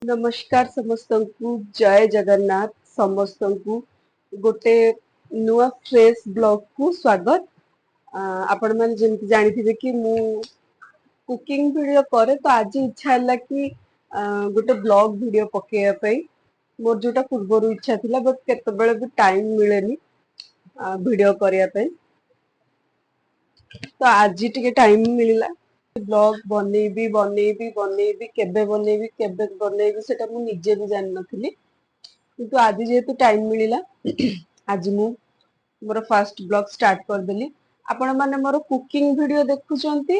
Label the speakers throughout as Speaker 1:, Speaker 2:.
Speaker 1: नमस्कार समस्त को जय जगन्नाथ समस्त को गोटे नुआ फ्रेश ब्लॉग को स्वागत। आपण मैंने जमी जानी कि मु कुकिंग वीडियो करे तो आज इच्छा है कि गोटे ब्लॉग वीडियो पकेया मोर जोटा पूर्व इच्छा थिला बट केतबेले भी टाइम मिलेनी वीडियो करिया तो आज टिके टाइम मिलला ब्लॉग बनेबी बनेबी बनेबी केबे बनेबी केबे बनेबी सेटा मु निजे भी जान नथिली किंतु आज जेहेतु टाइम मिलिला आज मु मोर फर्स्ट ब्लॉग स्टार्ट कर देली। आपण माने मोर कुकिंग वीडियो देखुचंती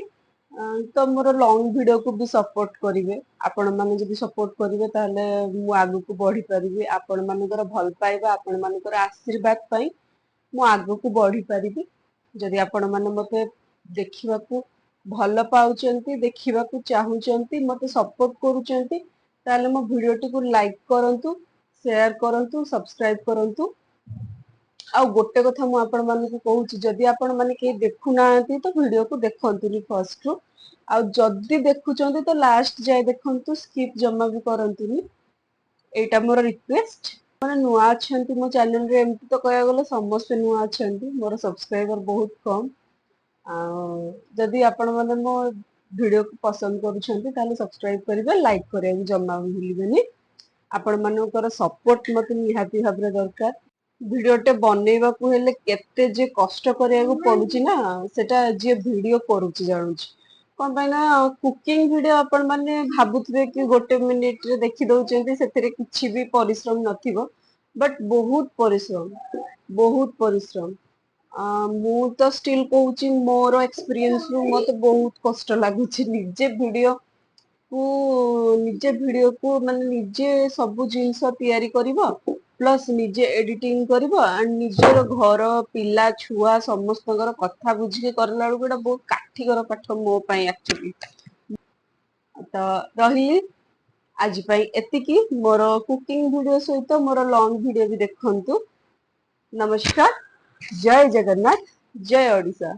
Speaker 1: तो मोर लॉन्ग वीडियो को भी सपोर्ट करिवे। आपण माने जदि सपोर्ट करिवे ताले मु आगु को बढ़ी परिबी। आपण मानकर भल पाइबा आपण मानकर आशीर्वाद पई मु आगु को बढ़ी परिबी। जदि आपण माने मते देखिबा को भल पाउचंती देखिबा को चाहुचंती मते सपोर्ट करूचंती ताले मो वीडियो टी को लाइक करंतु शेयर करंतु सब्सक्राइब करंतु। आ गोटे कथा मु आपण मानकु कहूची जदि आपण माने के देखु नांती तो वीडियो को देखंतुनी फर्स्ट रु आ जदि देखुचंती तो लास्ट जाय देखंतु स्किप जम्मा भी करंतुनी। एटा मोर रिक्वेस्ट माने नुआ अछंती मो चैनल रे एमती तो कहया गले समस्त नुआ अछंती मोर सब्सक्राइबर बहुत कम। जदि आपण माने मो वीडियो को पसंद करूछंती ताले सब्सक्राइब करिवे लाइक करिवे जम्मा भी भूलिबेनी। आपण मानकर सपोर्ट मते निहाती भाबरे दरकार। वीडियोटे बनेबा को हेले केते जे कष्ट करिया को पडुची ना सेटा जे वीडियो करूची जानुची कोन पाई ना कुकिंग वीडियो आपण माने भाबुतबे कि गोटे मिनिट रे देखि दउचंती सेथिरे किछि भी परिश्रम नथिबो बट बहुत परिश्रम मु तो स्टिल कहूची मोर एक्सपीरियंस रु मते बहुत कष्ट लागुची निजे वीडियो को माने निजे सब जिंस तैयारी करिवो प्लस निजे एडिटिंग करिवो एंड निजेर घर पिला छुआ समस्तकर कथा बुझी करला बेलू बहुत काठिकर पाठ मो पई एक्चुअली तो रही आज पई एतिकी मोर कुकिंग वीडियो सहित मोर लॉन्ग वीडियो भी देखंतु। नमस्कार जय जगन्नाथ जय ओडिशा।